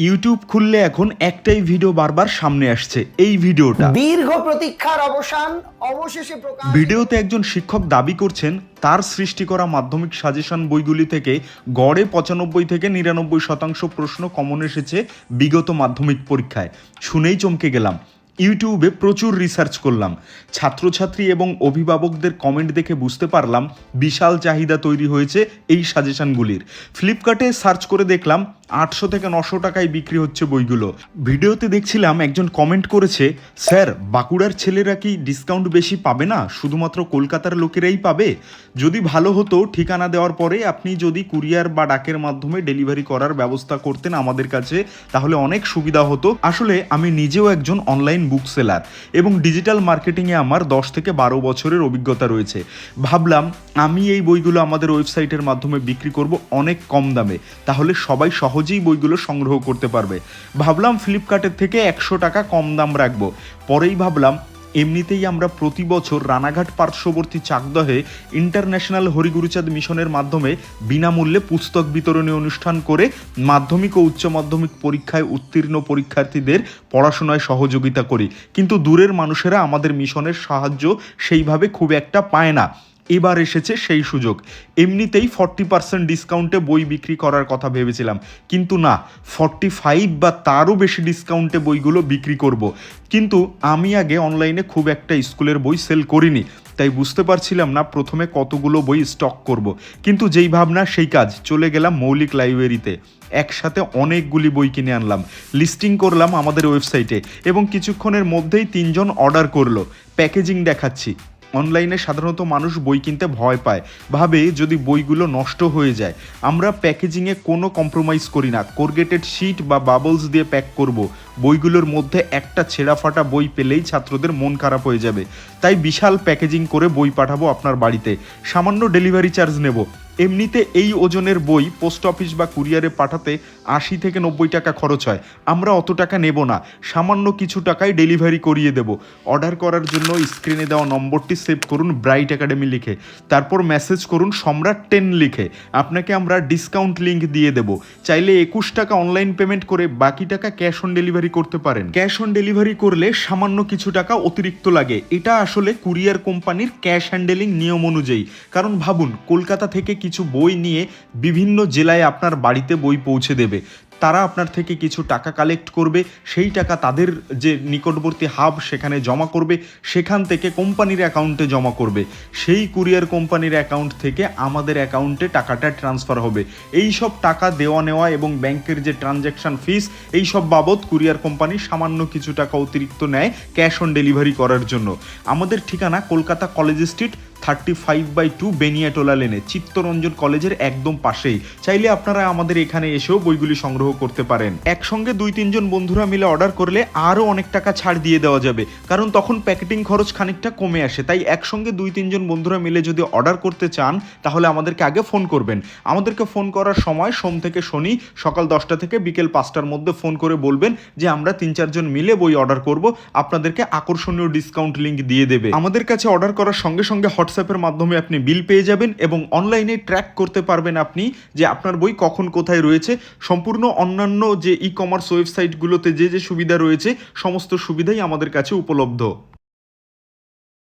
YouTube খুললে এখন একটাই ভিডিও বারবার সামনে আসছে, এই ভিডিওটা। দীর্ঘ প্রতীক্ষার অবসান অবশেষে প্রকাশ। ভিডিওতে একজন শিক্ষক দাবি করছেন তার সৃষ্টি করা মাধ্যমিক সাজেশন বইগুলি থেকে গড়ে 95 থেকে 99% প্রশ্ন কমন এসেছে বিগত মাধ্যমিক পরীক্ষায়। শুনেই চমকে গেলাম। ইউটিউবে প্রচুর রিসার্চ করলাম, ছাত্রছাত্রী এবং অভিভাবকদের কমেন্ট দেখে বুঝতে পারলাম বিশাল চাহিদা তৈরি হয়েছে এই সাজেশনগুলির। ফ্লিপকার্টে সার্চ করে দেখলাম 800 থেকে 900 টাকায় বিক্রি হচ্ছে বইগুলো। ভিডিওতে দেখছিলাম একজন কমেন্ট করেছে, স্যার বাঁকুড়ার ছেলেরা কি ডিসকাউন্ট বেশি পাবে না, শুধুমাত্র কলকাতার লোকেরাই পাবে? যদি ভালো হতো ঠিকানা দেওয়ার পরে আপনি যদি কুরিয়ার বা ডাকের মাধ্যমে ডেলিভারি করার ব্যবস্থা করতেন আমাদের কাছে, তাহলে অনেক সুবিধা হতো। আসলে আমি নিজেও একজন অনলাইন বুক সেলার এবং ডিজিটাল মার্কেটিংয়ে আমার 10 থেকে 12 বছরের অভিজ্ঞতা রয়েছে। ভাবলাম আমি এই বইগুলো আমাদের ওয়েবসাইটের মাধ্যমে বিক্রি করব অনেক কম দামে, তাহলে সবাই সহজেই বইগুলো সংগ্রহ করতে পারবে। ভাবলাম ফ্লিপকার্টের থেকে 100 টাকা কম দাম রাখবো। পরেই ভাবলাম এমনিতেই আমরা প্রতি বছর রানাঘাট পার্শ্ববর্তী চাকদহে ইন্টারন্যাশনাল হরিগুরুচাঁদ মিশনের মাধ্যমে বিনামূল্যে পুস্তক বিতরণী অনুষ্ঠান করে মাধ্যমিক ও উচ্চ মাধ্যমিক পরীক্ষায় উত্তীর্ণ পরীক্ষার্থীদের পড়াশোনায় সহযোগিতা করি, কিন্তু দূরের মানুষেরা আমাদের মিশনের সাহায্য সেইভাবে খুব একটা পায় না। এবার এসেছে সেই সুযোগ। এমনিতেই 40% ডিসকাউন্টে বই বিক্রি করার কথা ভেবেছিলাম, কিন্তু না, 45 বা তারও বেশি ডিসকাউন্টে বইগুলো বিক্রি করব। কিন্তু আমি আগে অনলাইনে খুব একটা স্কুলের বই সেল করিনি, তাই বুঝতে পারছিলাম না প্রথমে কতগুলো বই স্টক করব। কিন্তু যেই ভাবনা সেই কাজ, চলে গেলাম মৌলিক লাইব্রেরিতে। একসাথে অনেকগুলি বই কিনে আনলাম, লিস্টিং করলাম আমাদের ওয়েবসাইটে এবং কিছুক্ষণের মধ্যেই 3 জন অর্ডার করলো। প্যাকেজিং দেখাচ্ছি। অনলাইনে সাধারণত মানুষ বই কিনতে ভয় পায়, ভাবে যদি বইগুলো নষ্ট হয়ে যায়। আমরা প্যাকেজিংয়ে কোনো কম্প্রোমাইজ করি না, কোরগেটেড শিট বা বাবলস দিয়ে প্যাক করব। বইগুলোর মধ্যে একটা ছেঁড়া ফাটা বই পেলেই ছাত্রদের মন খারাপ হয়ে যাবে, তাই বিশাল প্যাকেজিং করে বই পাঠাবো আপনার বাড়িতে। সামান্য ডেলিভারি চার্জ নেব। এমনিতে এই ওজনের বই পোস্ট অফিস বা কুরিয়ারে পাঠাতে 80 থেকে 90 টাকা খরচ হয়, আমরা অত টাকা নেব না, সামান্য কিছু টাকায় ডেলিভারি করিয়ে দেব। অর্ডার করার জন্য স্ক্রিনে দেওয়া নম্বরটি সেভ করুন ব্রাইট একাডেমি লিখে, তারপর মেসেজ করুন সম্রাট 10 লিখে। আপনাকে আমরা ডিসকাউন্ট লিঙ্ক দিয়ে দেব। চাইলে 21 টাকা অনলাইন পেমেন্ট করে বাকি টাকা ক্যাশ অন ডেলিভারি করতে পারেন। ক্যাশ অন ডেলিভারি করলে সামান্য কিছু টাকা অতিরিক্ত লাগে, এটা আসলে কুরিয়ার কোম্পানির ক্যাশ হ্যান্ডেলিং নিয়ম অনুযায়ী। কারণ ভাবুন, কলকাতা থেকে কিছু বই নিয়ে বিভিন্ন জেলায় আপনার বাড়িতে বই পৌঁছে দেবে, তারা আপনার থেকে কিছু টাকা কালেক্ট করবে, সেই টাকা তাদের যে নিকটবর্তী হাব সেখানে জমা করবে, সেখান থেকে কোম্পানির অ্যাকাউন্টে জমা করবে, সেই কুরিয়ার কোম্পানির অ্যাকাউন্ট থেকে আমাদের অ্যাকাউন্টে টাকাটা ট্রান্সফার হবে। এই সব টাকা দেওয়া নেওয়া এবং ব্যাংকের যে ট্রানজ্যাকশন ফিস, এই সব বাবদ কুরিয়ার কোম্পানি সামান্য কিছু টাকা অতিরিক্ত নেয় ক্যাশ অন ডেলিভারি করার জন্য। আমাদের ঠিকানা কলকাতা কলেজ স্ট্রিট 35/2 বেনিয়াটোলা লেনে, চিত্তরঞ্জন কলেজের একদম পাশেই। চাইলে আপনারা আমাদের এখানে এসেও বইগুলি সংগ্রহ করতে পারেন। একসঙ্গে 2-3 জন বন্ধুরা মিলে অর্ডার করলে আরও অনেক টাকা ছাড় দিয়ে দেওয়া যাবে, কারণ তখন প্যাকেটিং খরচ খানিকটা কমে আসে। তাই একসঙ্গে 2-3 জন বন্ধুরা মিলে যদি অর্ডার করতে চান, তাহলে আমাদেরকে আগে ফোন করবেন। আমাদেরকে ফোন করার সময় সোম থেকে শনি সকাল 10টা থেকে বিকেল 5টার মধ্যে ফোন করে বলবেন যে আমরা 3-4 জন মিলে বই অর্ডার করব, আপনাদেরকে আকর্ষণীয় ডিসকাউন্ট লিঙ্ক দিয়ে দেবে। আমাদের কাছে অর্ডার করার সঙ্গে সঙ্গে হোয়াটসঅ্যাপের মাধ্যমে আপনি বিল পেয়ে যাবেন এবং অনলাইনে ট্র্যাক করতে পারবেন আপনি যে আপনার বই কখন কোথায় রয়েছে। সম্পূর্ণ অন্যান্য যে ই কমার্স ওয়েবসাইটগুলোতে যে যে সুবিধা রয়েছে, সমস্ত সুবিধাই আমাদের কাছে উপলব্ধ।